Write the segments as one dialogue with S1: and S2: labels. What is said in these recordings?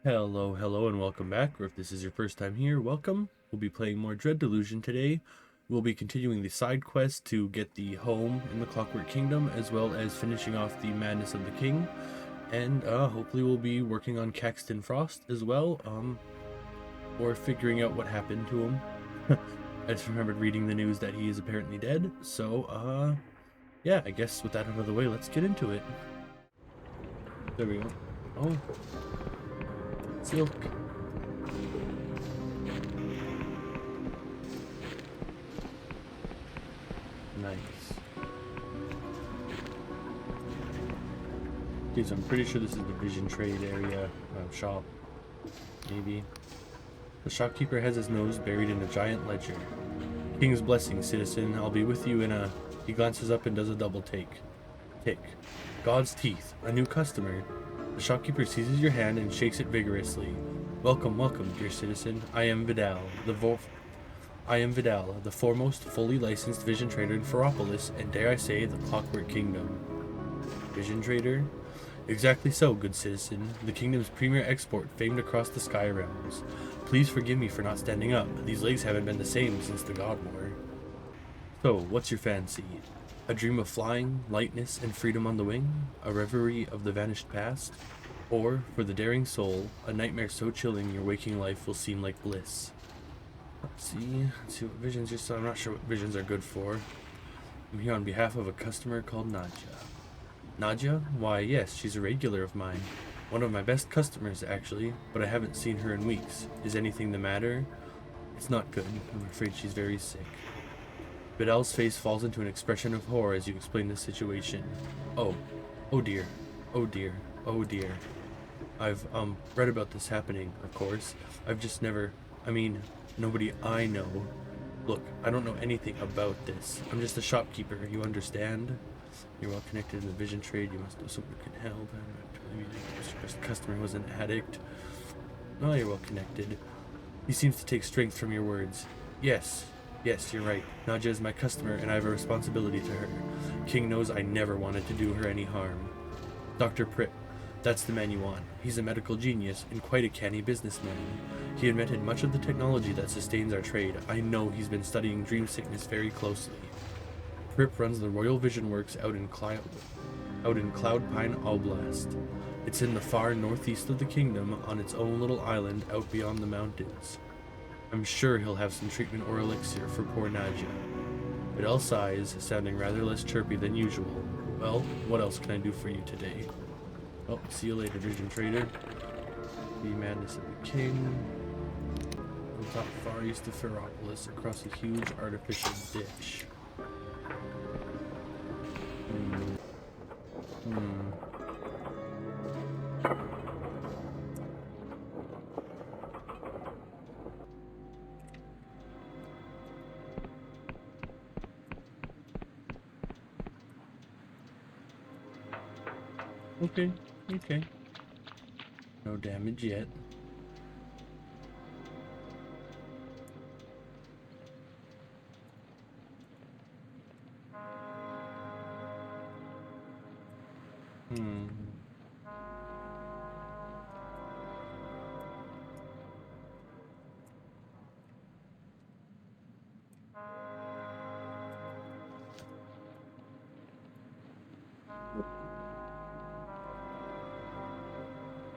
S1: Hello, and welcome back, or if this is your first time here, welcome. We'll be playing more Dread Delusion today. We'll be continuing the side quest to get the home in the Clockwork Kingdom, as well as finishing off the Madness of the King. And hopefully we'll be working on Caxton Frost as well, or figuring out what happened to him. I just remembered reading the news that he is apparently dead, so, yeah, I guess with that out of the way, let's get into it. There we go. Oh. Silk. Nice. Okay, so I'm pretty sure this is the Vision Trade area, shop. Maybe. The shopkeeper has his nose buried in a giant ledger. King's blessing, citizen. I'll be with you in a... He glances up and does a double take. Tick. God's teeth. A new customer. The shopkeeper seizes your hand and shakes it vigorously. Welcome, dear citizen. I am Vidal, the foremost fully licensed vision trader in Ferropolis, and dare I say, the Clockwork Kingdom. Vision trader? Exactly so, good citizen. The kingdom's premier export, famed across the sky realms. Please forgive me for not standing up. These legs haven't been the same since the God War. So, what's your fancy? A dream of flying, lightness, and freedom on the wing? A reverie of the vanished past? Or, for the daring soul, a nightmare so chilling your waking life will seem like bliss? Let's see what visions you're selling. I'm not sure what visions are good for. I'm here on behalf of a customer called Nadja. Nadja? Why, yes, she's a regular of mine. One of my best customers, actually, but I haven't seen her in weeks. Is anything the matter? It's not good. I'm afraid she's very sick. Vidal's face falls into an expression of horror as you explain the situation. Oh dear. I've, read about this happening, of course. I've just never, nobody I know. Look, I don't know anything about this. I'm just a shopkeeper, you understand? You're well connected in the vision trade, you must know someone who can help. Your best customer was an addict. Oh, you're well connected. He seems to take strength from your words. Yes, you're right. Nadja is my customer, and I have a responsibility to her. King knows I never wanted to do her any harm. Dr. Pritt, that's the man you want. He's a medical genius and quite a canny businessman. He invented much of the technology that sustains our trade. I know he's been studying dream sickness very closely. Pritt runs the Royal Vision Works out in Cloudpine Oblast. It's in the far northeast of the kingdom, on its own little island out beyond the mountains. I'm sure he'll have some treatment or elixir for poor Nadja. Vidal sighs, sounding rather less chirpy than usual. Well, what else can I do for you today? Oh, see you later, Vision Trader. The Madness of the King. On top far east of Ferropolis, across a huge artificial ditch. Okay. No damage yet.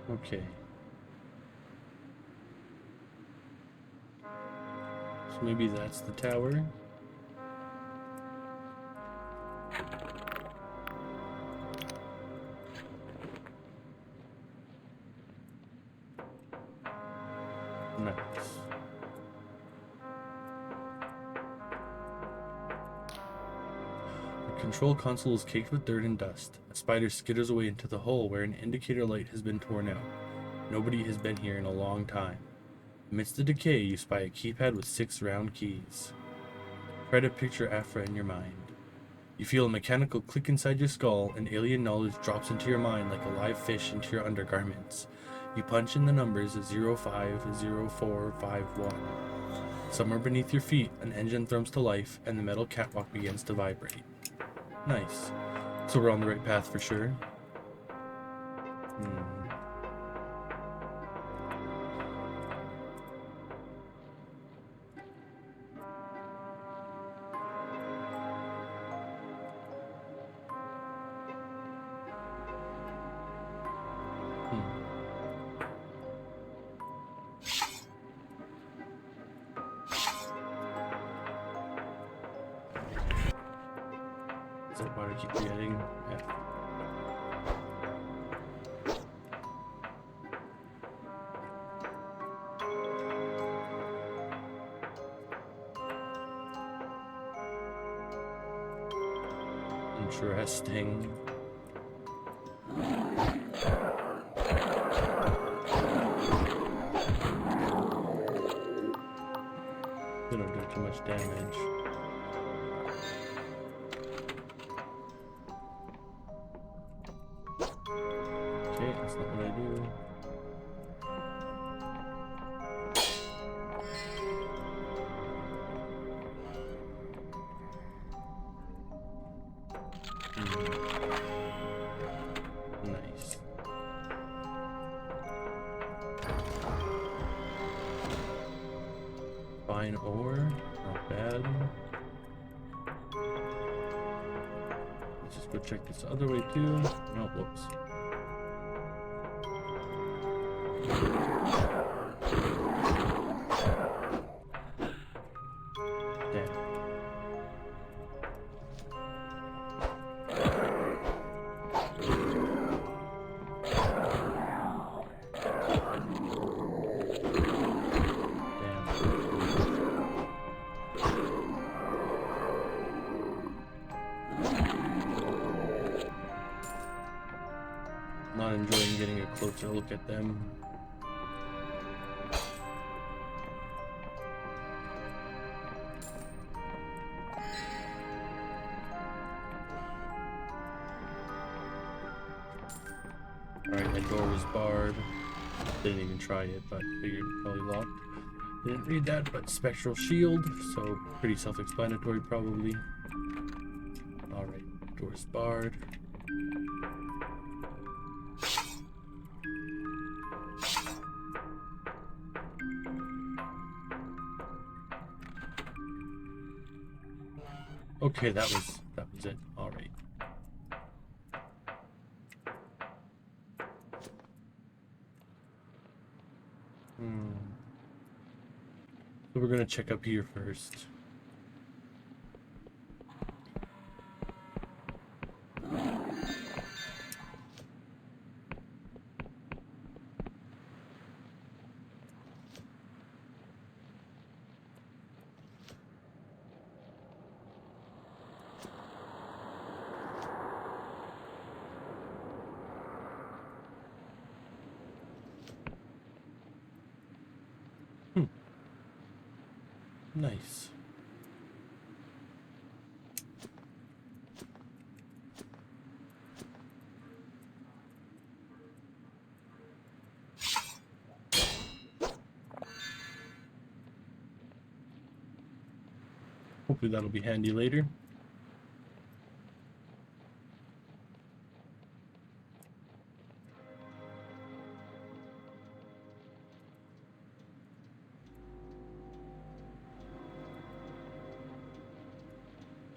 S1: Okay. So maybe that's the tower. Nice. The control console is caked with dirt and dust. A spider skitters away into the hole where an indicator light has been torn out. Nobody has been here in a long time. Amidst the decay, you spy a keypad with 6 round keys. Try to picture Afra in your mind. You feel a mechanical click inside your skull, and alien knowledge drops into your mind like a live fish into your undergarments. You punch in the numbers 050451. Somewhere beneath your feet, an engine thrums to life, and the metal catwalk begins to vibrate. Nice. So we're on the right path for sure. Why do I keep forgetting? F. Interesting. They don't do too much damage. Okay, that's not what I do. Nice. Fine ore, not bad. Let's just go check this other way too. No, whoops. Damn. Not enjoying getting a closer look at them. Alright, that door was barred. Didn't even try it, but figured probably locked. Didn't read that, but spectral shield, so pretty self-explanatory probably. Alright, door's barred. Okay, that was it. All right. So we're gonna check up here first. Nice. Hopefully that'll be handy later.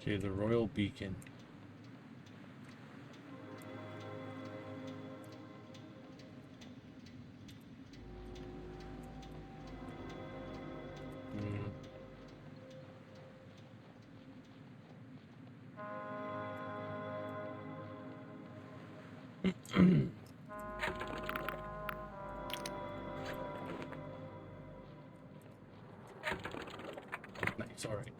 S1: Okay, the Royal Beacon. Nice, all right.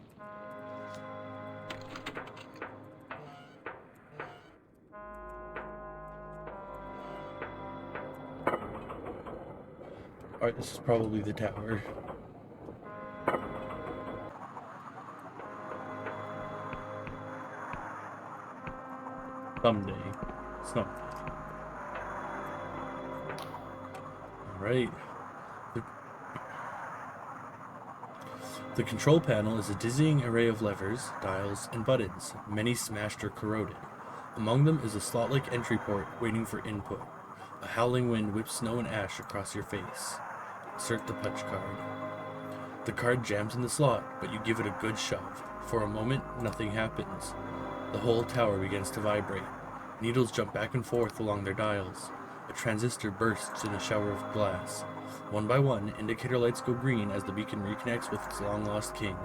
S1: Alright, this is probably the tower. Someday. It's not. Alright. The control panel is a dizzying array of levers, dials, and buttons, many smashed or corroded. Among them is a slot-like entry port waiting for input. A howling wind whips snow and ash across your face. Insert the punch card. The card jams in the slot, but you give it a good shove. For a moment, nothing happens. The whole tower begins to vibrate. Needles jump back and forth along their dials. A transistor bursts in a shower of glass. One by one, indicator lights go green as the beacon reconnects with its long-lost king.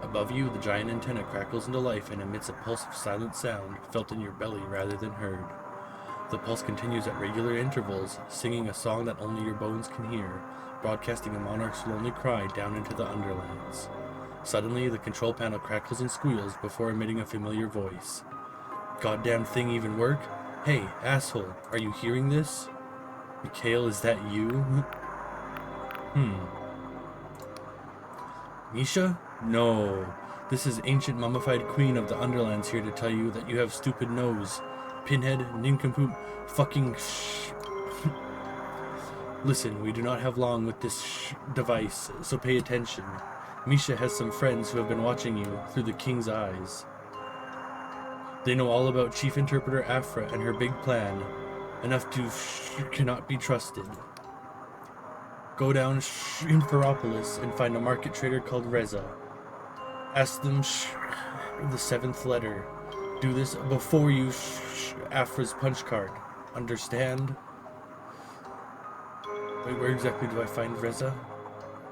S1: Above you, the giant antenna crackles into life and emits a pulse of silent sound, felt in your belly rather than heard. The pulse continues at regular intervals, singing a song that only your bones can hear, broadcasting a monarch's lonely cry down into the underlands. Suddenly, the control panel crackles and squeals before emitting a familiar voice. Goddamn thing even work? Hey, asshole, are you hearing this? Mikhail, is that you? Misha? No. This is ancient mummified queen of the Underlands here to tell you that you have stupid nose. Pinhead, nincompoop, fucking Listen, we do not have long with this device, so pay attention. Misha has some friends who have been watching you through the king's eyes. They know all about Chief Interpreter Afra and her big plan. Enough to cannot be trusted. Go down Inferopolis and find a market trader called Reza. Ask them the 7th letter. Do this before you Afra's punch card. Understand? Wait, where exactly do I find Reza?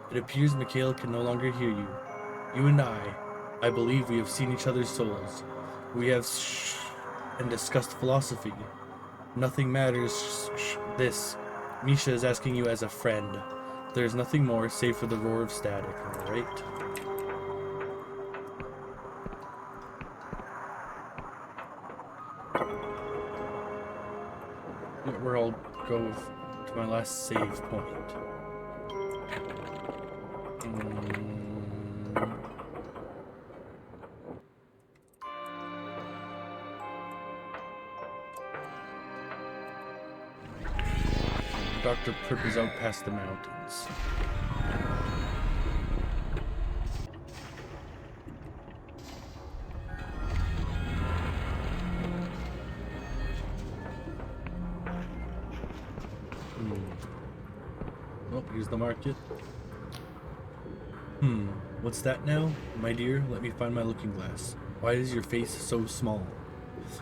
S1: It appears Mikhail can no longer hear you. You and I believe we have seen each other's souls. We have and discussed philosophy. Nothing matters this. Misha is asking you as a friend. There is nothing more save for the roar of static, alright? Where I'll go to my last save point. Dr. Prip is out past the mountains. Oh, here's the market. What's that now? My dear, let me find my looking glass. Why is your face so small?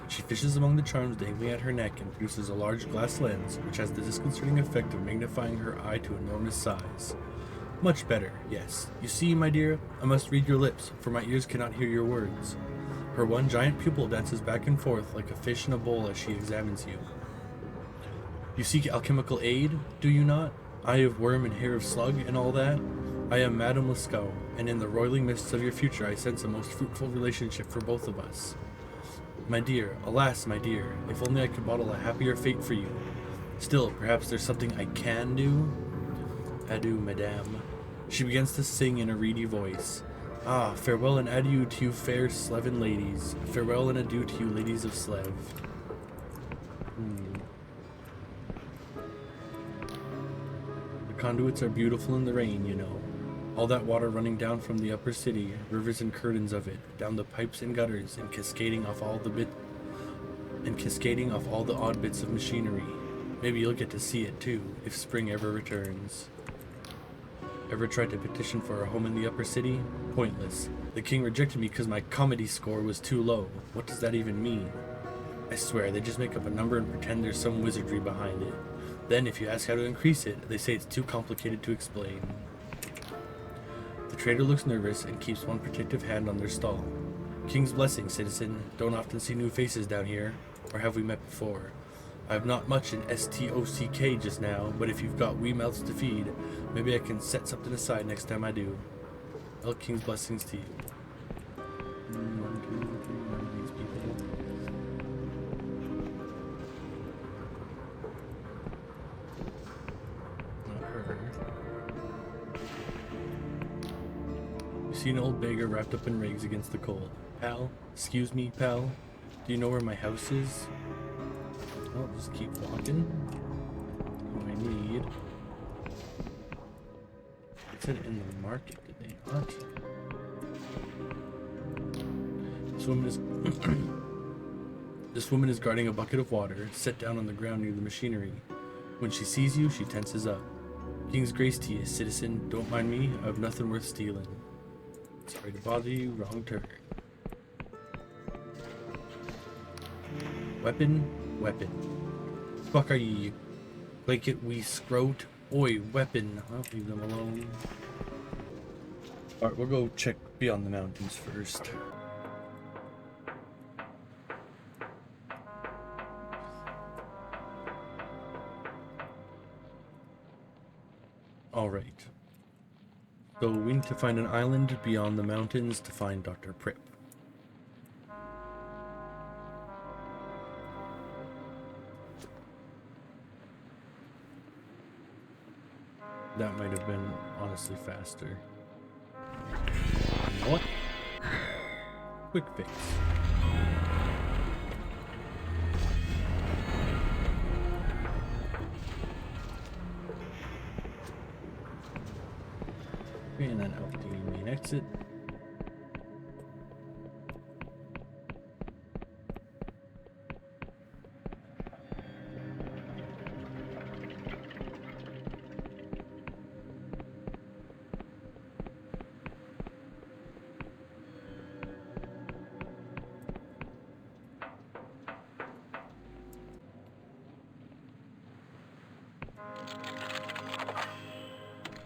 S1: She fishes among the charms dangling at her neck and produces a large glass lens, which has the disconcerting effect of magnifying her eye to enormous size. Much better, yes. You see, my dear, I must read your lips, for my ears cannot hear your words. Her one giant pupil dances back and forth like a fish in a bowl as she examines you. You seek alchemical aid, do you not? Eye of worm and hair of slug and all that? I am Madame Lescaut, and in the roiling mists of your future I sense a most fruitful relationship for both of us. My dear, alas, my dear, if only I could bottle a happier fate for you. Still, perhaps there's something I can do? Adieu, madame. She begins to sing in a reedy voice. Ah, farewell and adieu to you fair Slevin ladies. Farewell and adieu to you ladies of Slev. The conduits are beautiful in the rain, you know. All that water running down from the upper city, rivers and curtains of it, down the pipes and gutters, and cascading off all the odd bits of machinery. Maybe you'll get to see it too, if spring ever returns. Ever tried to petition for a home in the upper city? Pointless. The king rejected me because my comedy score was too low. What does that even mean? I swear, they just make up a number and pretend there's some wizardry behind it. Then, if you ask how to increase it, they say it's too complicated to explain. The trader looks nervous and keeps one protective hand on their stall. King's blessing, citizen. Don't often see new faces down here. Or have we met before? I have not much in STOCK just now, but if you've got wee mouths to feed, maybe I can set something aside next time I do. Well, King's blessings to you. 1, 2, 3, these people. See an old beggar wrapped up in rags against the cold. Pal? Excuse me, pal? Do you know where my house is? I'll just keep walking. What do I need? It said in the market, did they not? This woman is guarding a bucket of water, set down on the ground near the machinery. When she sees you, she tenses up. King's grace to you, citizen. Don't mind me, I have nothing worth stealing. Sorry to bother you, wrong turn. Weapon. Fuck are you blanket wee scrote? Oi, weapon. I'll leave them alone. Alright, we'll go check beyond the mountains first. Alright. So we need to find an island beyond the mountains to find Dr. Prip. That might have been honestly faster. You know what? Quick fix. And then out the main exit.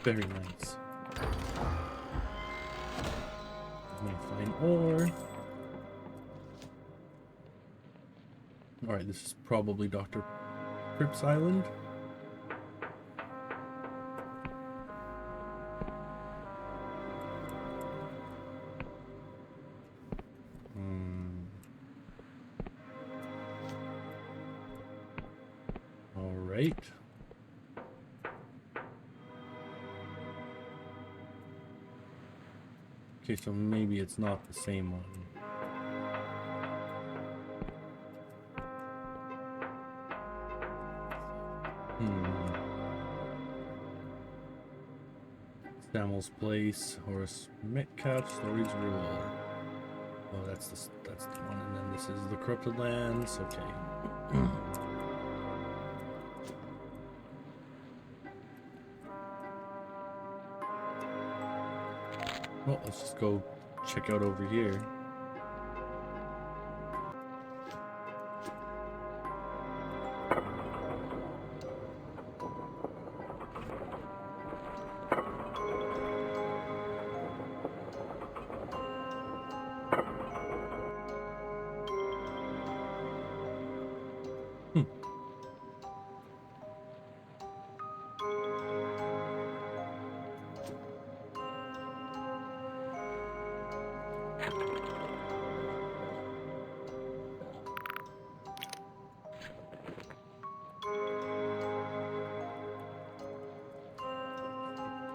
S1: Very nice. Fine ore. Alright, this is probably Dr. Prip's island. Alright. Okay, so maybe it's not the same one. Samuel's Place, Horace Metcalf, Stories Rule. Oh, that's the one, and then this is the Corrupted Lands. Okay. Well, let's just go check out over here.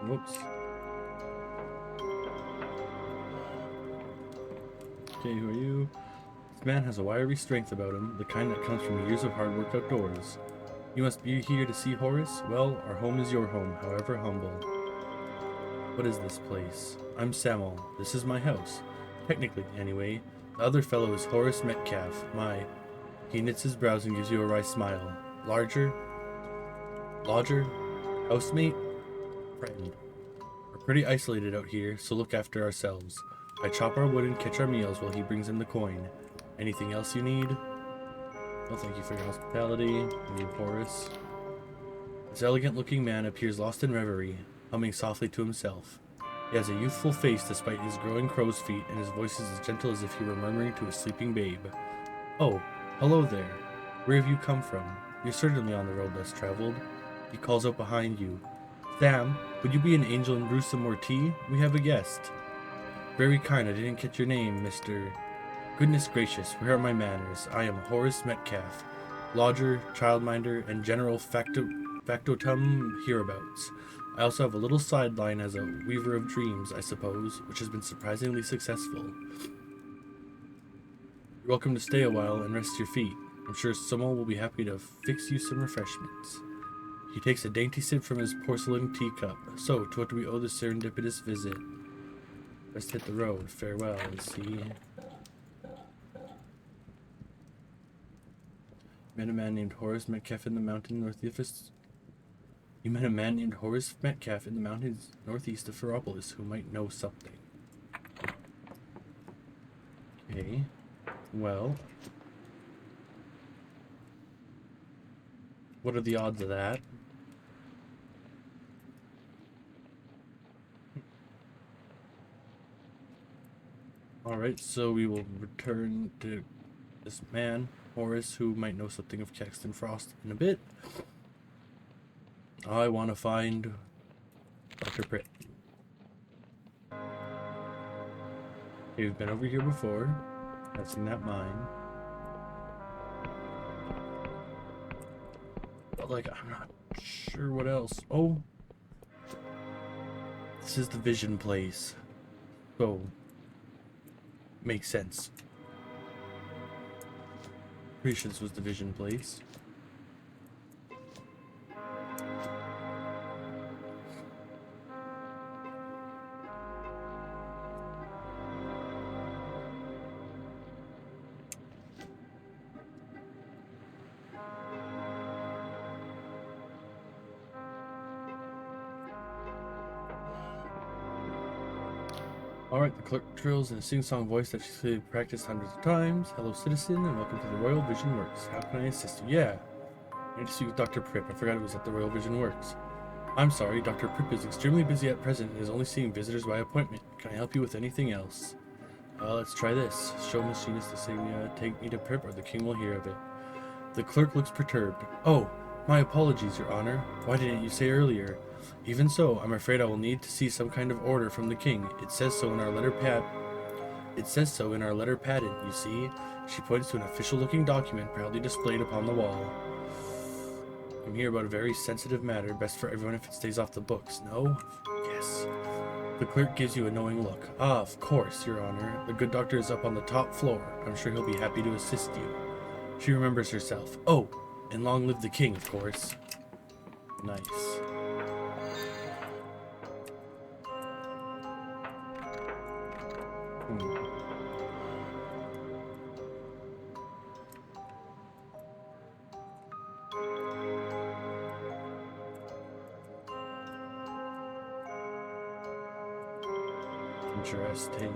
S1: Whoops. Okay, who are you? This man has a wiry strength about him, the kind that comes from years of hard work outdoors. You must be here to see Horace? Well, our home is your home, however humble. What is this place? I'm Samuel. This is my house. Technically, anyway. The other fellow is Horace Metcalf. He knits his brows and gives you a wry smile. Lodger? Housemate? Friend. We're pretty isolated out here, so look after ourselves. I chop our wood and catch our meals while he brings in the coin. Anything else you need? Well, thank you for your hospitality. You, Horace. This elegant-looking man appears lost in reverie, humming softly to himself. He has a youthful face despite his growing crow's feet, and his voice is as gentle as if he were murmuring to a sleeping babe. Oh, hello there. Where have you come from? You're certainly on the road less traveled. He calls out behind you. Sam, would you be an angel and brew some more tea? We have a guest. Very kind, I didn't catch your name, Mr. Goodness gracious, where are my manners? I am Horace Metcalf, lodger, childminder, and general factotum hereabouts. I also have a little sideline as a weaver of dreams, I suppose, which has been surprisingly successful. You're welcome to stay a while and rest your feet. I'm sure someone will be happy to fix you some refreshments. He takes a dainty sip from his porcelain teacup. So, to what do we owe this serendipitous visit? Let's hit the road. Farewell, is he? Met a man named Horace Metcalf in the mountain northeast. You met a man named Horace Metcalf in the mountains northeast of Ferropolis who might know something. Okay. Well. What are the odds of that? Alright, so we will return to this man, Horace, who might know something of Caxton Frost in a bit. I want to find Dr. Pritt. We've been over here before. I've seen that mine. But, like, I'm not sure what else. Oh! This is the Vision place. So, makes sense. Pretty sure this was the Vision place. Alright, the clerk trills in a sing-song voice that she's clearly practiced hundreds of times. Hello, citizen, and welcome to the Royal Vision Works. How can I assist you? Yeah. I need to speak with Dr. Pripp. I forgot it was at the Royal Vision Works. I'm sorry, Dr. Pripp is extremely busy at present and is only seeing visitors by appointment. Can I help you with anything else? Let's try this. Show machinist to say take me to Pripp or the king will hear of it. The clerk looks perturbed. Oh, my apologies, Your Honor. Why didn't you say earlier? Even so, I'm afraid I will need to see some kind of order from the king. It says so in our letter patent, you see. She points to an official-looking document proudly displayed upon the wall. I'm here about a very sensitive matter. Best for everyone if it stays off the books. No? Yes. The clerk gives you a knowing look. Ah, of course, Your Honor. The good doctor is up on the top floor. I'm sure he'll be happy to assist you. She remembers herself. Oh, and long live the king, of course. Nice. Interesting.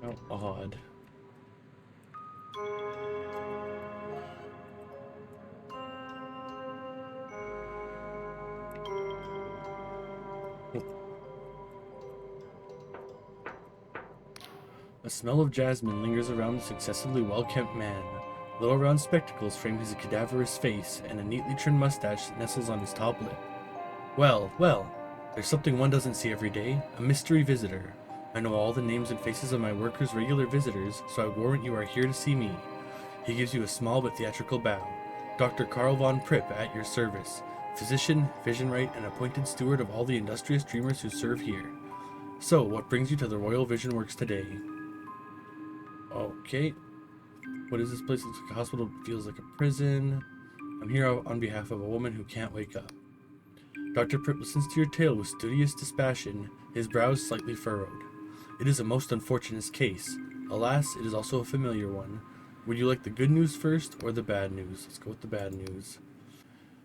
S1: How odd. A smell of jasmine lingers around this excessively well-kept man. Little round spectacles frame his cadaverous face, and a neatly trimmed mustache nestles on his top lip. Well, well, there's something one doesn't see every day. A mystery visitor. I know all the names and faces of my workers' regular visitors, so I warrant you are here to see me. He gives you a small but theatrical bow. Dr. Karl von Pripp at your service. Physician, visionwright, and appointed steward of all the industrious dreamers who serve here. So, what brings you to the Royal Vision Works today? Okay. What is this place? Looks like a hospital, feels like a prison. I'm here on behalf of a woman who can't wake up. Dr. Pripp listens to your tale with studious dispassion, his brows slightly furrowed. It is a most unfortunate case. Alas, it is also a familiar one. Would you like the good news first, or the bad news? Let's go with the bad news.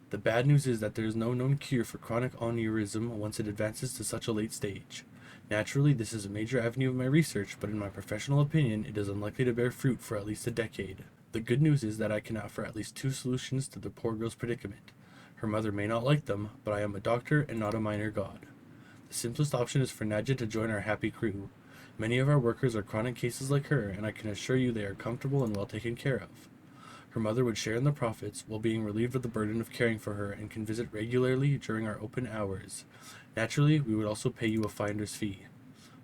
S1: The bad news is that there is no known cure for chronic aneurysm once it advances to such a late stage. Naturally, this is a major avenue of my research, but in my professional opinion, it is unlikely to bear fruit for at least a decade. The good news is that I can offer at least 2 solutions to the poor girl's predicament. Her mother may not like them, but I am a doctor and not a minor god. The simplest option is for Nadja to join our happy crew. Many of our workers are chronic cases like her, and I can assure you they are comfortable and well taken care of. Her mother would share in the profits, while being relieved of the burden of caring for her, and can visit regularly during our open hours. Naturally, we would also pay you a finder's fee.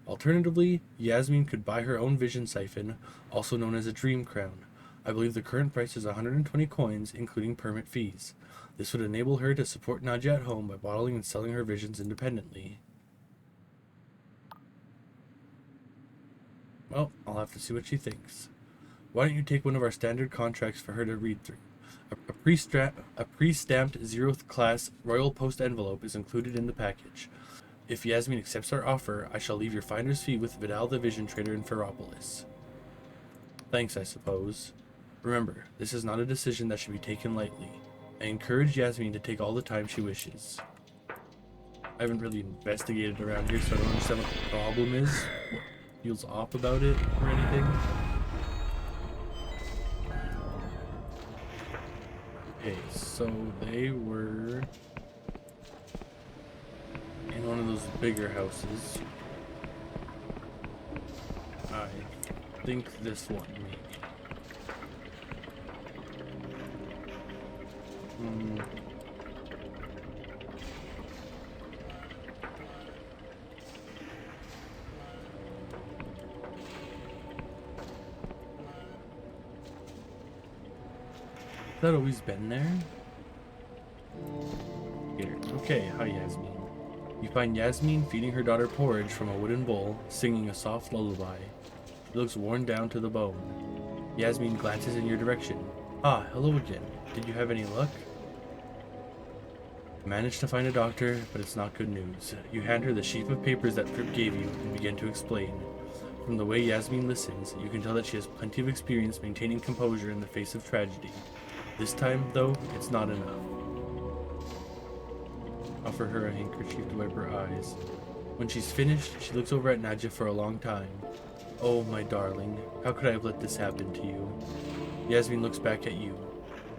S1: Alternatively, Yasmin could buy her own vision siphon, also known as a dream crown. I believe the current price is 120 coins, including permit fees. This would enable her to support Nadja at home by bottling and selling her visions independently. Well, I'll have to see what she thinks. Why don't you take one of our standard contracts for her to read through? A pre-stamped 0th class Royal Post envelope is included in the package. If Yasmin accepts our offer, I shall leave your finder's fee with Vidal the Vision Trader in Ferropolis. Thanks, I suppose. Remember, this is not a decision that should be taken lightly. I encourage Yasmin to take all the time she wishes. I haven't really investigated around here, so I don't understand what the problem is. What feels off about it or anything. So they were in one of those bigger houses. I think this one, maybe. Has that always been there? Here. Okay, hi Yasmin. You find Yasmin feeding her daughter porridge from a wooden bowl, singing a soft lullaby. She looks worn down to the bone. Yasmin glances in your direction. Ah, hello again. Did you have any luck? I managed to find a doctor, but it's not good news. You hand her the sheaf of papers that Fripp gave you and begin to explain. From the way Yasmin listens, you can tell that she has plenty of experience maintaining composure in the face of tragedy. This time, though, it's not enough. Offer her a handkerchief to wipe her eyes. When she's finished, she looks over at Nadja for a long time. Oh, my darling, how could I have let this happen to you? Yasmin looks back at you.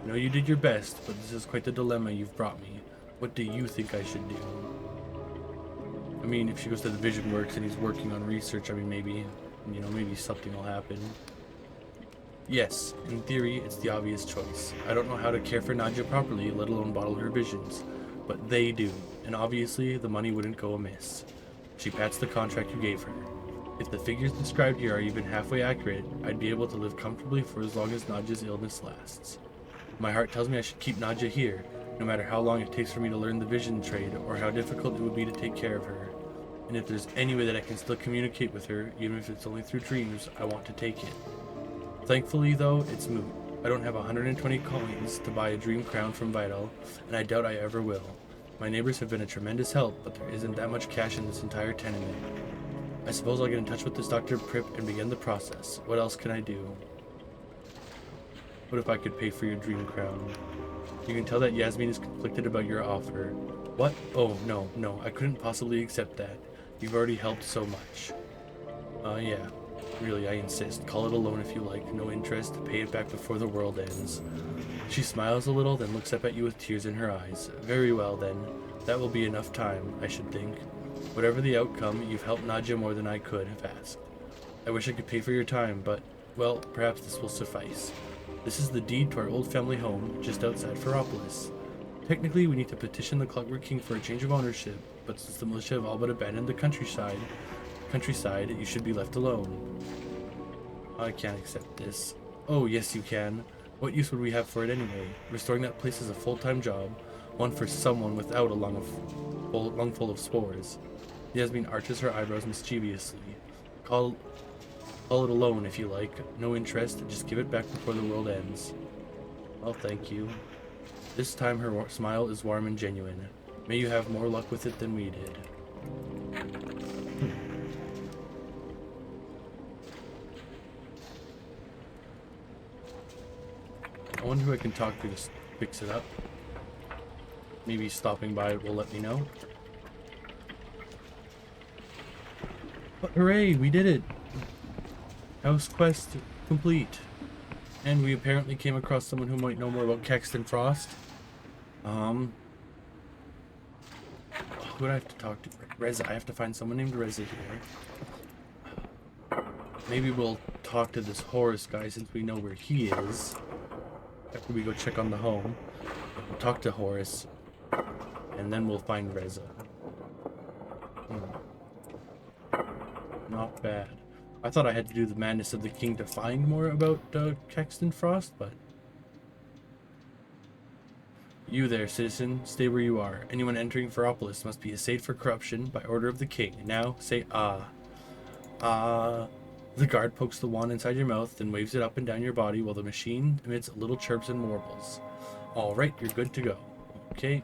S1: I know you did your best, but this is quite the dilemma you've brought me. What do you think I should do? I mean, if she goes to the Vision Works and he's working on research, I mean, maybe something will happen. Yes, in theory, it's the obvious choice. I don't know how to care for Nadja properly, let alone bottle her visions. But they do, and obviously the money wouldn't go amiss. She pats the contract you gave her. If the figures described here are even halfway accurate, I'd be able to live comfortably for as long as Nadja's illness lasts. My heart tells me I should keep Nadja here, no matter how long it takes for me to learn the vision trade or how difficult it would be to take care of her. And if there's any way that I can still communicate with her, even if it's only through dreams, I want to take it. Thankfully, though, it's moot. I don't have 120 coins to buy a dream crown from Vital, and I doubt I ever will. My neighbors have been a tremendous help, but there isn't that much cash in this entire tenement. I suppose I'll get in touch with this Dr. Pripp and begin the process. What else can I do? What if I could pay for your dream crown? You can tell that Yasmin is conflicted about your offer. What? Oh, no, I couldn't possibly accept that. You've already helped so much. Yeah. Really, I insist. Call it a loan if you like. No interest. Pay it back before the world ends. She smiles a little, then looks up at you with tears in her eyes. Very well, then. That will be enough time, I should think. Whatever the outcome, you've helped Nadja more than I could have asked. I wish I could pay for your time, but, well, perhaps this will suffice. This is the deed to our old family home, just outside Ferropolis. Technically, we need to petition the Clockwork King for a change of ownership, but since the militia have all but abandoned the countryside, you should be left alone. I can't accept this. Oh, yes you can. What use would we have for it anyway? Restoring that place is a full-time job, one for someone without a lung full of spores. Yasmin arches her eyebrows mischievously. Call it a loan if you like. No interest, just give it back before the world ends. Well, thank you. This time her smile is warm and genuine. May you have more luck with it than we did. I wonder who I can talk to fix it up. Maybe stopping by will let me know. But hooray, we did it! House quest complete. And we apparently came across someone who might know more about Caxton Frost. Who do I have to talk to? Reza. I have to find someone named Reza here. Maybe we'll talk to this Horace guy since we know where he is. After we go check on the home. We'll talk to Horace. And then we'll find Reza. Not bad. I thought I had to do the Madness of the King to find more about Caxton Frost, but... You there, citizen. Stay where you are. Anyone entering Ferropolis must be assayed for corruption by order of the king. Now, say ah. Ah. The guard pokes the wand inside your mouth, then waves it up and down your body while the machine emits little chirps and warbles. Alright, you're good to go. Okay.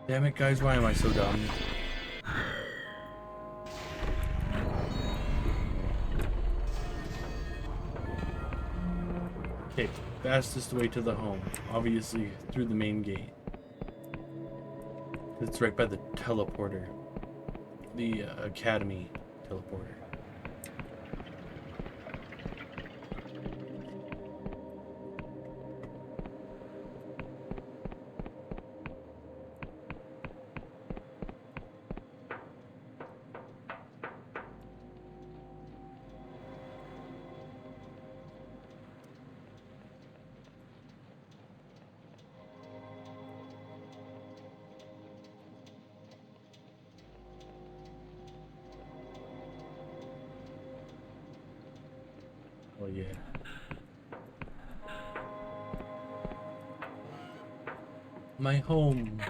S1: Damn it, guys, why am I so dumb? Okay, fastest way to the home. Obviously, through the main gate. It's right by the teleporter. the academy teleporter. Oh yeah. My home.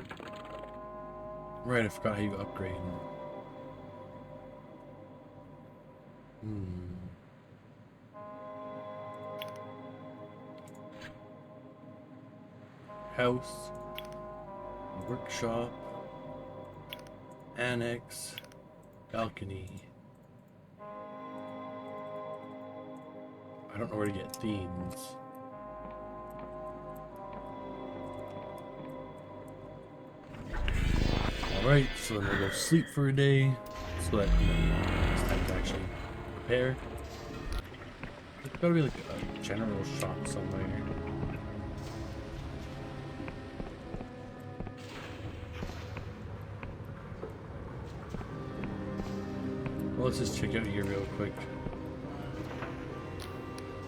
S1: Right, I forgot how you upgrade. House, workshop, annex, balcony. I don't know where to get themes. Alright, so then we'll go sleep for a day, so that, you know, it's time to actually prepare. There's gotta be like a general shop somewhere. Well, let's just check out here real quick.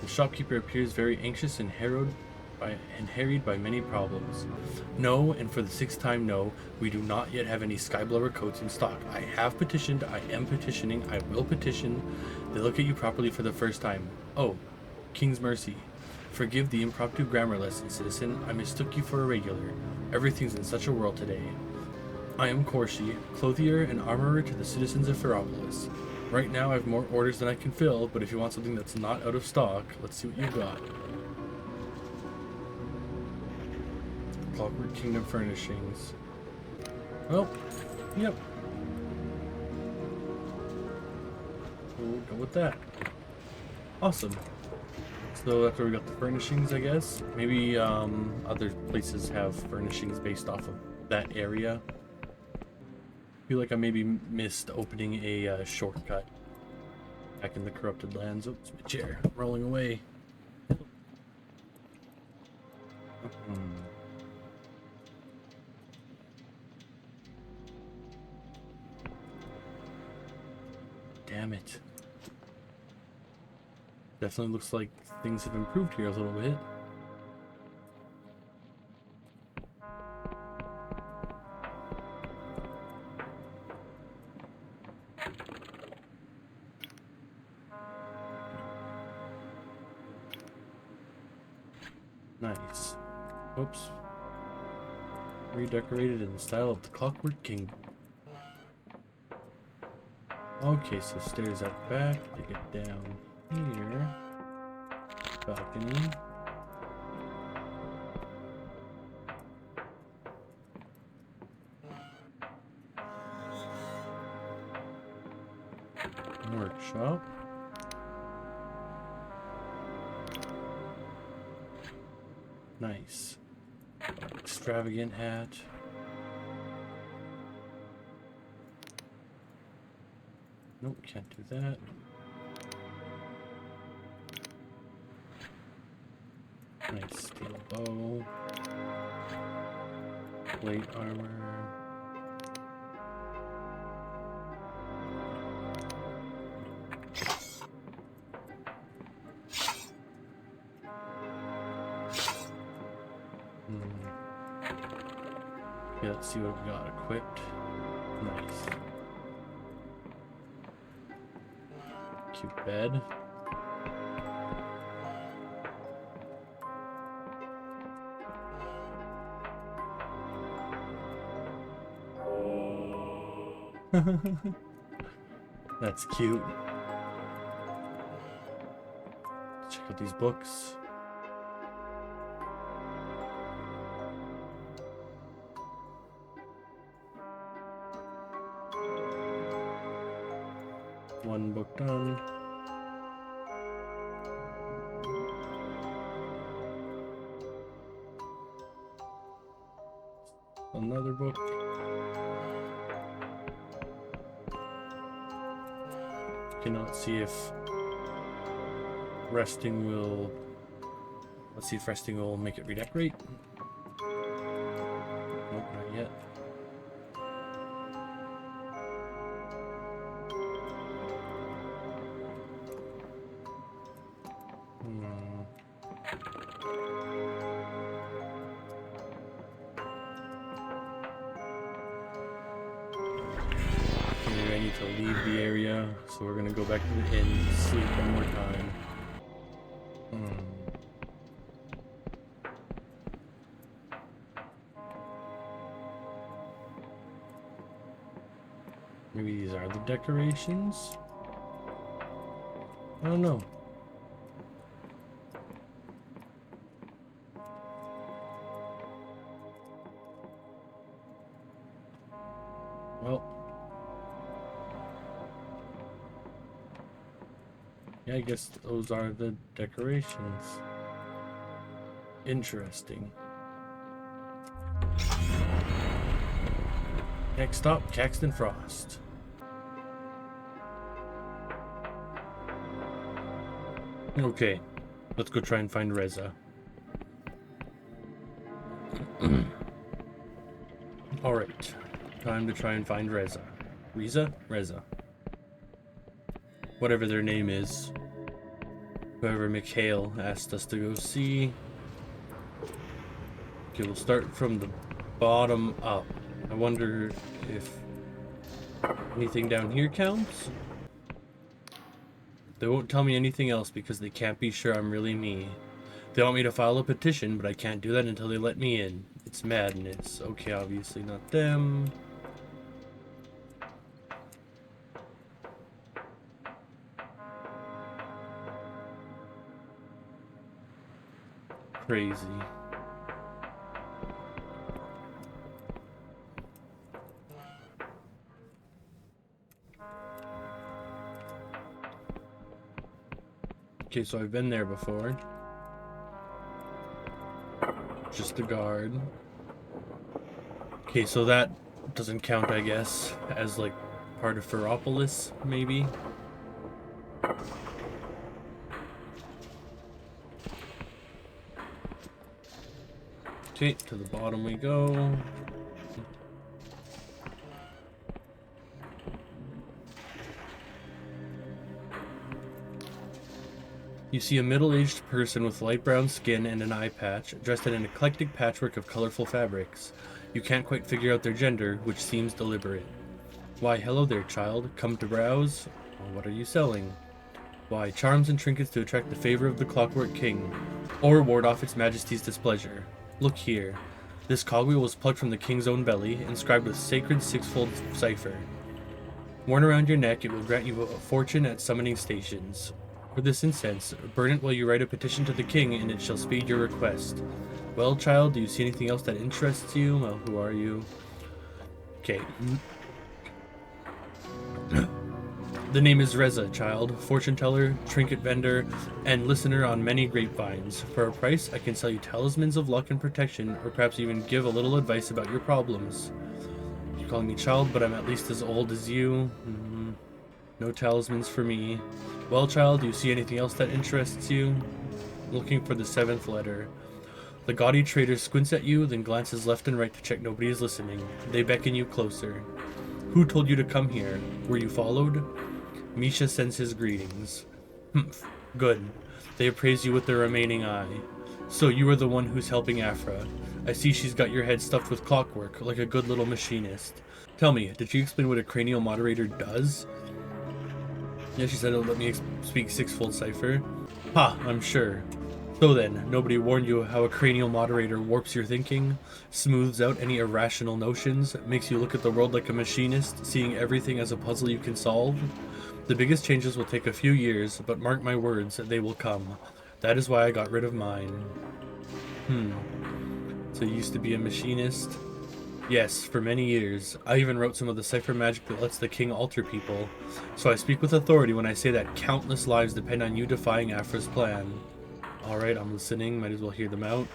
S1: The shopkeeper appears very anxious and harried by many problems. No, and for the 6th time, no, we do not yet have any Skyblower coats in stock. I have petitioned, I am petitioning, I will petition. They look at you properly for the first time. Oh, King's mercy. Forgive the impromptu grammar lesson, citizen. I mistook you for a regular. Everything's in such a whirl today. I am Corshi, clothier and armorer to the citizens of Ferropolis. Right now I have more orders than I can fill, but if you want something that's not out of stock, let's see what you've got. Clockwork Kingdom furnishings. Well, yep. We'll go with that. Awesome. So that's where we got the furnishings, I guess. Maybe other places have furnishings based off of that area. I feel like I maybe missed opening a shortcut back in the Corrupted Lands. Oops, my chair rolling away. Damn it. Definitely looks like things have improved here a little bit. Nice. Oops. Redecorated in the style of the Clockwork Kingdom. Okay, so stairs out back to get down here. Balcony. Workshop. Nice. Extravagant hat. Nope, can't do that. Nice steel bow. Plate armor. Yeah, let's see what we got equipped. Nice. Cute bed. That's cute. Check out these books. One book done. Another book. Okay, now let's see if resting will... Let's see if resting will make it redecorate. Nope, not yet. Okay, I need to leave the area, so we're gonna go back to the inn, sleep one more time. Maybe these are the decorations? I don't know. Well, yeah, I guess those are the decorations. Interesting. Next stop, Caxton Frost. Okay, let's go try and find Reza. Alright, time to try and find Reza. Reza. Whatever their name is. Whoever Mikhail asked us to go see. Okay, we'll start from the bottom up. I wonder if anything down here counts? They won't tell me anything else because they can't be sure I'm really me. They want me to file a petition, but I can't do that until they let me in. It's madness. Okay, obviously not them. Crazy. Okay, so I've been there before. Just the guard. Okay, so that doesn't count, I guess, as like part of Ferropolis, maybe. Okay, to the bottom we go. You see a middle-aged person with light brown skin and an eye patch, dressed in an eclectic patchwork of colorful fabrics. You can't quite figure out their gender, which seems deliberate. Why, hello there, child. Come to browse? Well, what are you selling? Why, charms and trinkets to attract the favor of the Clockwork King, or ward off its majesty's displeasure. Look here. This cogwheel was plucked from the king's own belly, inscribed with sacred six-fold cipher. Worn around your neck, it will grant you a fortune at summoning stations. For this incense, burn it while you write a petition to the king, and it shall speed your request. Well, child, do you see anything else that interests you? Well, who are you? Okay. The name is Reza, child. Fortune teller, trinket vendor, and listener on many grapevines. For a price, I can sell you talismans of luck and protection, or perhaps even give a little advice about your problems. You're calling me child, but I'm at least as old as you. No talismans for me. Well, child, do you see anything else that interests you? Looking for the seventh letter. The gaudy trader squints at you, then glances left and right to check nobody is listening. They beckon you closer. Who told you to come here? Were you followed? Misha sends his greetings. Humph. Good. They appraise you with their remaining eye. So you are the one who's helping Afra. I see she's got your head stuffed with clockwork, like a good little machinist. Tell me, did she explain what a cranial moderator does? Yeah, she said it'll let me speak six-fold cipher. Ha, I'm sure. So then, nobody warned you how a cranial moderator warps your thinking, smooths out any irrational notions, makes you look at the world like a machinist, seeing everything as a puzzle you can solve? The biggest changes will take a few years, but mark my words, they will come. That is why I got rid of mine. So you used to be a machinist? Yes, for many years. I even wrote some of the cipher magic that lets the king alter people. So I speak with authority when I say that countless lives depend on you defying Afra's plan. Alright, I'm listening. Might as well hear them out.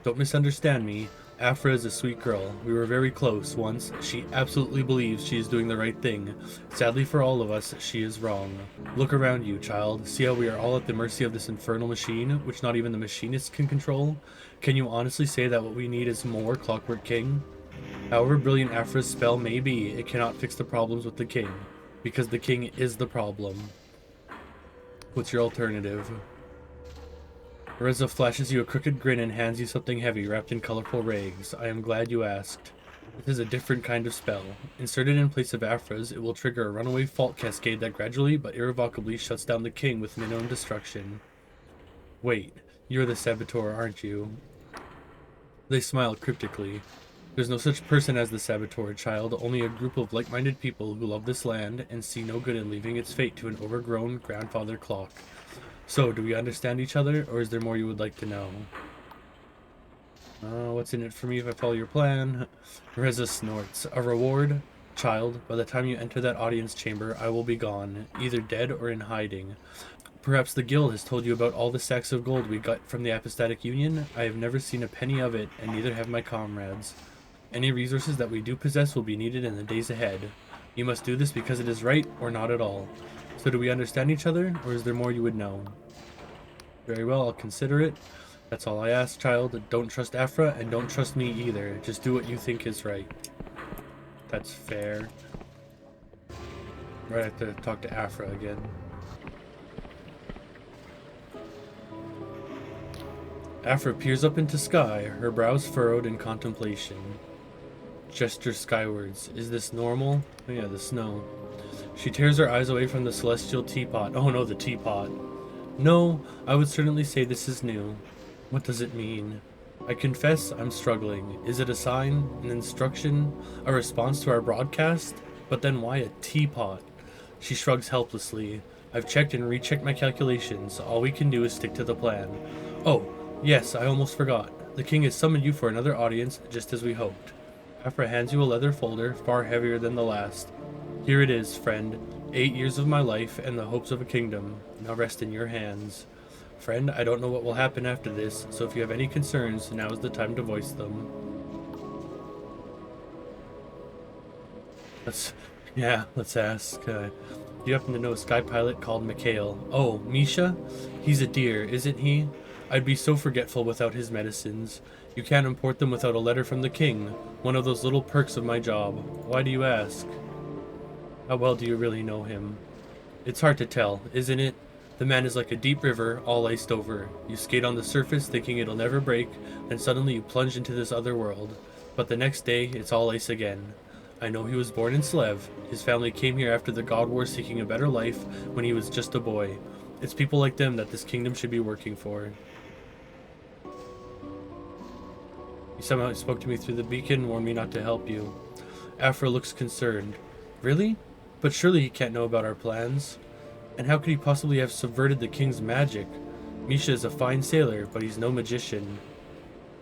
S1: Don't misunderstand me. Afra is a sweet girl. We were very close once. She absolutely believes she is doing the right thing. Sadly for all of us, she is wrong. Look around you, child. See how we are all at the mercy of this infernal machine, which not even the machinists can control? Can you honestly say that what we need is more Clockwork King? However brilliant Afra's spell may be, it cannot fix the problems with the king. Because the king is the problem. What's your alternative? Reza flashes you a crooked grin and hands you something heavy wrapped in colorful rags. I am glad you asked. This is a different kind of spell. Inserted in place of Afra's, it will trigger a runaway fault cascade that gradually but irrevocably shuts down the king with minimum destruction. Wait, you're the saboteur, aren't you? They smile cryptically. There's no such person as the saboteur, child, only a group of like-minded people who love this land and see no good in leaving its fate to an overgrown grandfather clock. So, do we understand each other, or is there more you would like to know? What's in it for me if I follow your plan? Reza snorts. A reward? Child, by the time you enter that audience chamber, I will be gone, either dead or in hiding. Perhaps the guild has told you about all the sacks of gold we got from the Apostatic Union? I have never seen a penny of it, and neither have my comrades. Any resources that we do possess will be needed in the days ahead. You must do this because it is right, or not at all. So do we understand each other, or is there more you would know? Very well, I'll consider it. That's all I ask, child. Don't trust Afra, and don't trust me either. Just do what you think is right. That's fair. Right, I have to talk to Afra again. Afra peers up into sky, her brows furrowed in contemplation. Gesture skywards. Is this normal? Oh yeah, the snow. She tears her eyes away from the celestial teapot. Oh no, the teapot. No, I would certainly say this is new. What does it mean? I confess I'm struggling. Is it a sign? An instruction? A response to our broadcast? But then why a teapot? She shrugs helplessly. I've checked and rechecked my calculations. All we can do is stick to the plan. Oh, yes, I almost forgot. The king has summoned you for another audience, just as we hoped. Afra hands you a leather folder, far heavier than the last. Here it is, friend. 8 years of my life and the hopes of a kingdom. Now rest in your hands. Friend, I don't know what will happen after this, so if you have any concerns, now is the time to voice them. Let's ask. Do you happen to know a sky pilot called Mikhail? Oh, Misha? He's a dear, isn't he? I'd be so forgetful without his medicines. You can't import them without a letter from the king. One of those little perks of my job. Why do you ask? How well do you really know him? It's hard to tell, isn't it? The man is like a deep river, all iced over. You skate on the surface thinking it'll never break, then suddenly you plunge into this other world. But the next day, it's all ice again. I know he was born in Slev. His family came here after the God War seeking a better life when he was just a boy. It's people like them that this kingdom should be working for. You somehow spoke to me through the beacon, warned me not to help you. Afra looks concerned. Really? But surely he can't know about our plans. And how could he possibly have subverted the king's magic? Misha is a fine sailor, but he's no magician.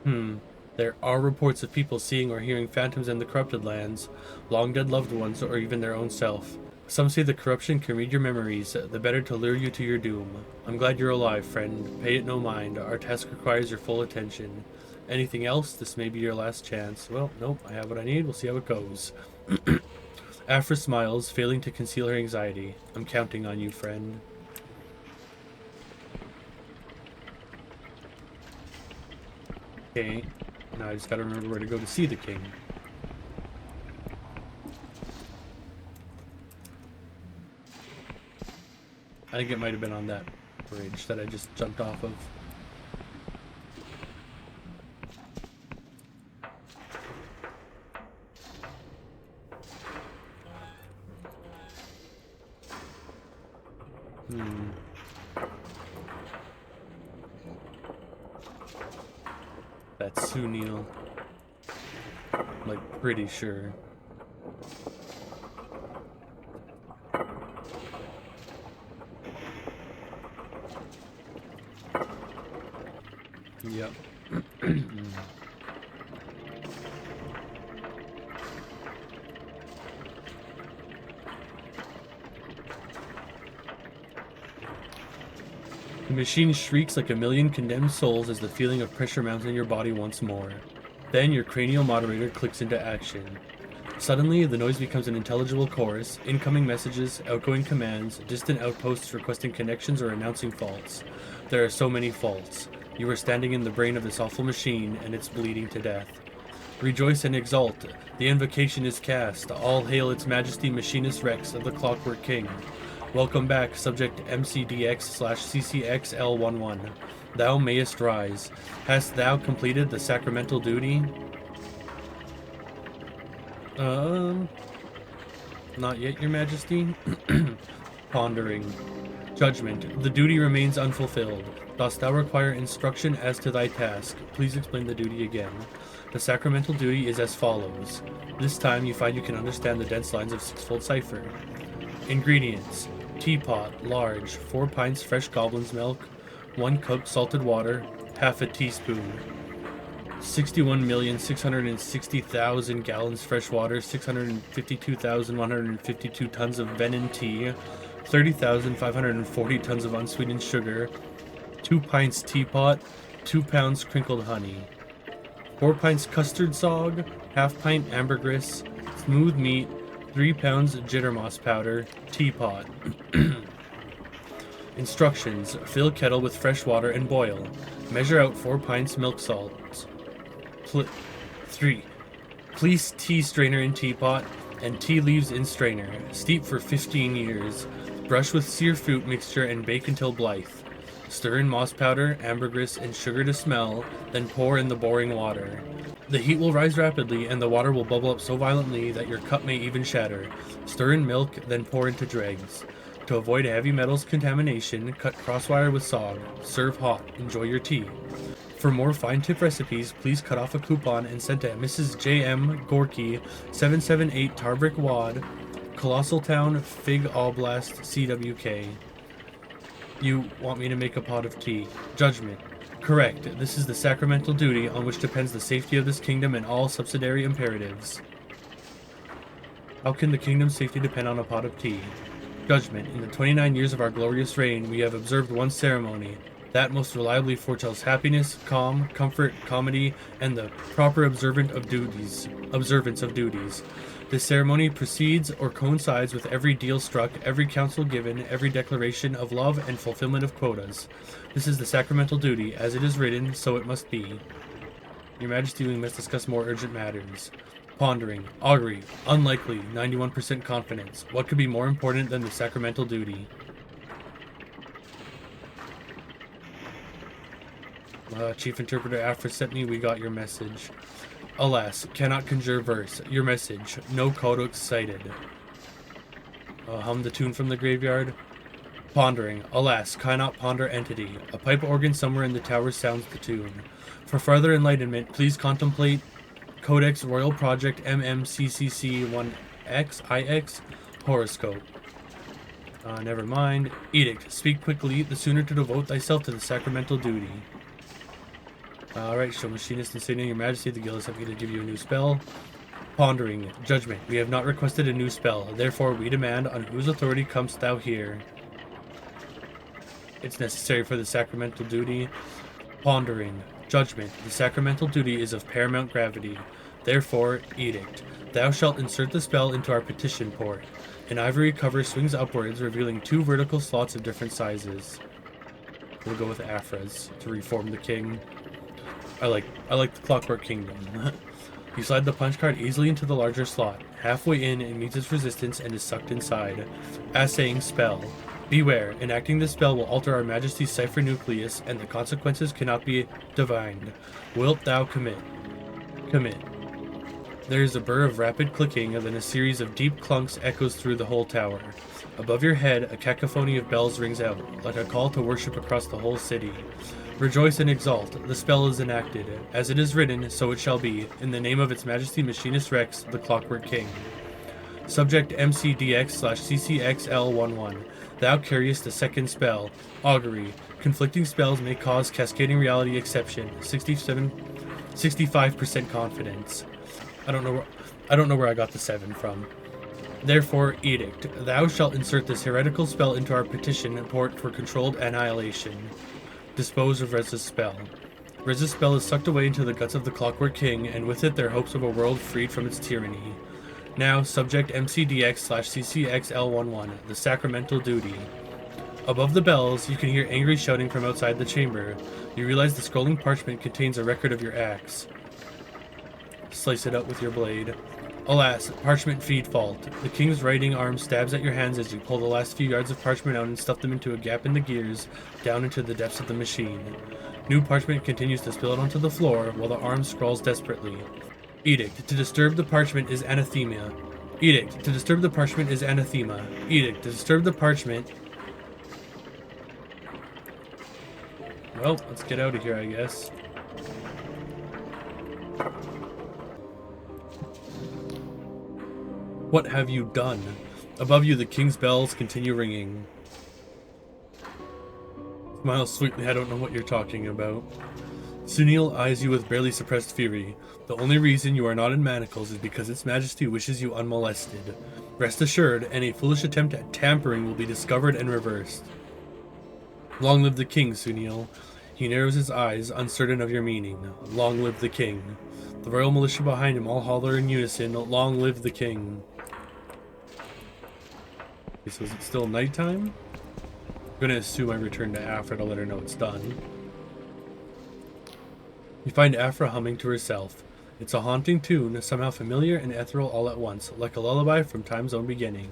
S1: There are reports of people seeing or hearing phantoms in the corrupted lands, long dead loved ones, or even their own self. Some say the corruption can read your memories, the better to lure you to your doom. I'm glad you're alive, friend. Pay it no mind. Our task requires your full attention. Anything else? This may be your last chance. Well, nope, I have what I need. We'll see how it goes. Afra smiles, failing to conceal her anxiety. I'm counting on you, friend. Okay, now I just gotta remember where to go to see the king. I think it might have been on that bridge that I just jumped off of. That's Sunil. Like, pretty sure. Yep. The machine shrieks like a million condemned souls as the feeling of pressure mounts in your body once more. Then your cranial moderator clicks into action. Suddenly, the noise becomes an intelligible chorus, incoming messages, outgoing commands, distant outposts requesting connections or announcing faults. There are so many faults. You are standing in the brain of this awful machine, and it's bleeding to death. Rejoice and exult. The invocation is cast. All hail its majesty Machinist Rex of the Clockwork King. Welcome back, subject MCDX/CCXL11. Thou mayest rise. Hast thou completed the sacramental duty? Not yet, your majesty. Pondering. Judgment. The duty remains unfulfilled. Dost thou require instruction as to thy task? Please explain the duty again. The sacramental duty is as follows. This time you find you can understand the dense lines of sixfold cipher. Ingredients. Teapot, large, 4 pints fresh goblin's milk, 1 cup salted water, half a teaspoon. 61,660,000 gallons fresh water, 652,152 tons of venin tea, 30,540 tons of unsweetened sugar, 2 pints teapot, 2 pounds crinkled honey, 4 pints custard sog, half pint ambergris, smooth meat, 3 pounds jittermoss powder, teapot. Instructions. Fill kettle with fresh water and boil. Measure out 4 pints milk salts. 3. Place tea strainer in teapot and tea leaves in strainer. Steep for 15 years. Brush with sear fruit mixture and bake until blithe. Stir in moss powder, ambergris, and sugar to smell, then pour in the boiling water. The heat will rise rapidly and the water will bubble up so violently that your cup may even shatter. Stir in milk, then pour into dregs. To avoid heavy metals contamination, cut crosswire with sog. Serve hot. Enjoy your tea. For more fine tip recipes, please cut off a coupon and send to Mrs. J.M. Gorky, 778 Tarbrick Wad, Colossal Town, Fig Oblast, CWK. You want me to make a pot of tea. Judgment. Correct. This is the sacramental duty on which depends the safety of this kingdom and all subsidiary imperatives. How can the kingdom's safety depend on a pot of tea? Judgment. In the 29 years of our glorious reign, we have observed one ceremony. That most reliably foretells happiness, calm, comfort, comedy, and the proper observance of duties. This ceremony precedes or coincides with every deal struck, every counsel given, every declaration of love and fulfillment of quotas. This is the sacramental duty. As it is written, so it must be. Your Majesty, we must discuss more urgent matters. Pondering. Augury. Unlikely. 91% confidence. What could be more important than the sacramental duty? Chief Interpreter Afra sent me. We got your message. Alas, cannot conjure verse. Your message. No codex cited. Hum the tune from the graveyard. Pondering. Alas, cannot ponder entity. A pipe organ somewhere in the tower sounds the tune. For further enlightenment, please contemplate Codex Royal Project MMCCC1X horoscope. Never mind. Edict. Speak quickly, the sooner to devote thyself to the sacramental duty. Alright, show Machinist and Signaling Your Majesty, the guild is happy to give you a new spell. Pondering. Judgment. We have not requested a new spell, therefore we demand, on whose authority comest thou here? It's necessary for the sacramental duty. Pondering. Judgment. The sacramental duty is of paramount gravity. Therefore, edict. Thou shalt insert the spell into our petition port. An ivory cover swings upwards, revealing 2 vertical slots of different sizes. We'll go with Afra's to reform the king. I like the Clockwork Kingdom. You slide the punch card easily into the larger slot. Halfway in, it meets its resistance and is sucked inside. Assaying spell. Beware, enacting this spell will alter our Majesty's cipher nucleus, and the consequences cannot be divined. Wilt thou commit? Commit. There is a burr of rapid clicking, and then a series of deep clunks echoes through the whole tower. Above your head, a cacophony of bells rings out, like a call to worship across the whole city. Rejoice and exult. The spell is enacted. As it is written, so it shall be, in the name of its Majesty Machinist Rex, the Clockwork King. Subject MCDX/CCXL11. Thou carriest a second spell. Augury. Conflicting spells may cause cascading reality exception. 65% confidence. I don't know where I got the 7 from. Therefore, edict. Thou shalt insert this heretical spell into our petition port for controlled annihilation. Dispose of Rez's spell. Riz's spell is sucked away into the guts of the Clockwork King, and with it their hopes of a world freed from its tyranny. Now, subject MCDX/CCXL11, the sacramental duty. Above the bells, you can hear angry shouting from outside the chamber. You realize the scrolling parchment contains a record of your acts. Slice it out with your blade. Alas, parchment feed fault. The king's writing arm stabs at your hands as you pull the last few yards of parchment out and stuff them into a gap in the gears, down into the depths of the machine. New parchment continues to spill out onto the floor, while the arm scrawls desperately. Edict. To disturb the parchment is anathema. Edict. To disturb the parchment is anathema. Edict. To disturb the parchment... Well, let's get out of here, I guess. What have you done? Above you, the king's bells continue ringing. Smile sweetly, I don't know what you're talking about. Sunil eyes you with barely suppressed fury. The only reason you are not in manacles is because its majesty wishes you unmolested. Rest assured, any foolish attempt at tampering will be discovered and reversed. Long live the king, Sunil. He narrows his eyes, uncertain of your meaning. Long live the king. The royal militia behind him all holler in unison, long live the king. Okay, so is it still nighttime? I'm gonna assume I return to Afra to let her know it's done. You find Afra humming to herself. It's a haunting tune, somehow familiar and ethereal all at once, like a lullaby from time's own beginning.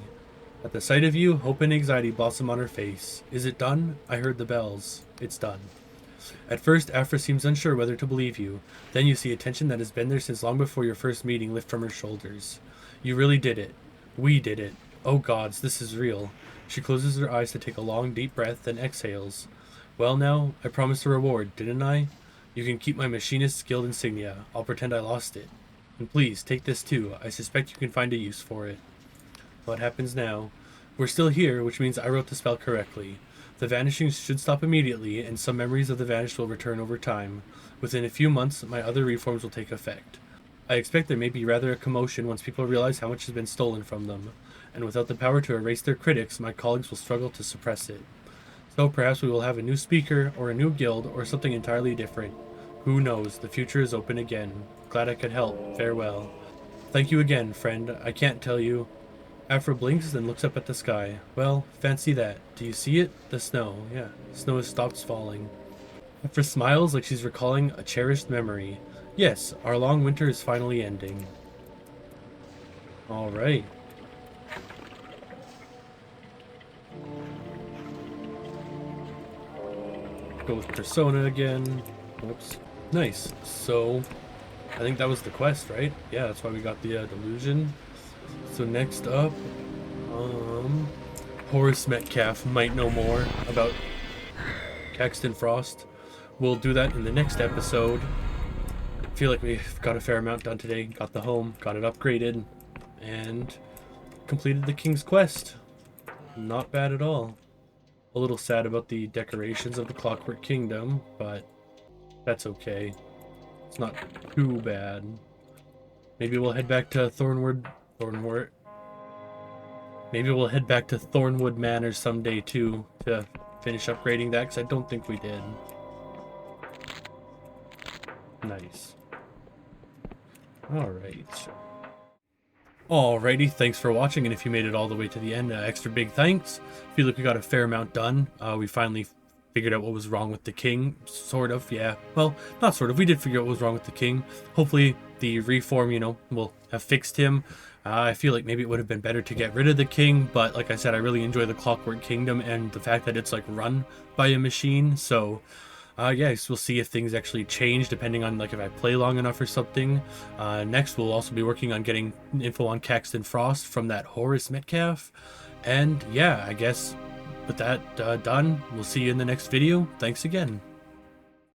S1: At the sight of you, hope and anxiety blossom on her face. Is it done? I heard the bells. It's done. At first, Afra seems unsure whether to believe you. Then you see a tension that has been there since long before your first meeting lift from her shoulders. You really did it. We did it. Oh gods, this is real. She closes her eyes to take a long, deep breath, then exhales. Well now, I promised a reward, didn't I? You can keep my machinist's guild insignia. I'll pretend I lost it. And please, take this too. I suspect you can find a use for it. What happens now? We're still here, which means I wrote the spell correctly. The vanishings should stop immediately, and some memories of the vanished will return over time. Within a few months, my other reforms will take effect. I expect there may be rather a commotion once people realize how much has been stolen from them, and without the power to erase their critics, my colleagues will struggle to suppress it. So perhaps we will have a new speaker, or a new guild, or something entirely different. Who knows, the future is open again. Glad I could help. Farewell. Thank you again, friend. I can't tell you. Afra blinks, then looks up at the sky. Well, fancy that. Do you see it? The snow. Yeah, snow has stopped falling. Afra smiles like she's recalling a cherished memory. Yes, our long winter is finally ending. Alright. Go with Persona again. Oops. Nice. So, I think that was the quest, right? Yeah, that's why we got the Delusion. So next up, Horace Metcalf might know more about Caxton Frost. We'll do that in the next episode. I feel like we've got a fair amount done today. Got the home, got it upgraded, and completed the King's Quest. Not bad at all. A little sad about the decorations of the Clockwork Kingdom, but that's okay. It's not too bad. Maybe we'll head back to Maybe we'll head back to Thornwood Manor someday too to finish upgrading that, because I don't think we did. Nice. Alright. Alrighty, thanks for watching, and if you made it all the way to the end, extra big thanks. Feel like we got a fair amount done. We finally figured out what was wrong with the king, sort of, yeah. Well, not sort of, we did figure out what was wrong with the king. Hopefully the reform, you know, will have fixed him. I feel like maybe it would have been better to get rid of the king, but like I said, I really enjoy the Clockwork Kingdom and the fact that it's like run by a machine, so yeah, so we'll see if things actually change depending on like if I play long enough or something. Next, we'll also be working on getting info on Caxton Frost from that Horace Metcalf. And yeah, I guess with that done, we'll see you in the next video. Thanks again.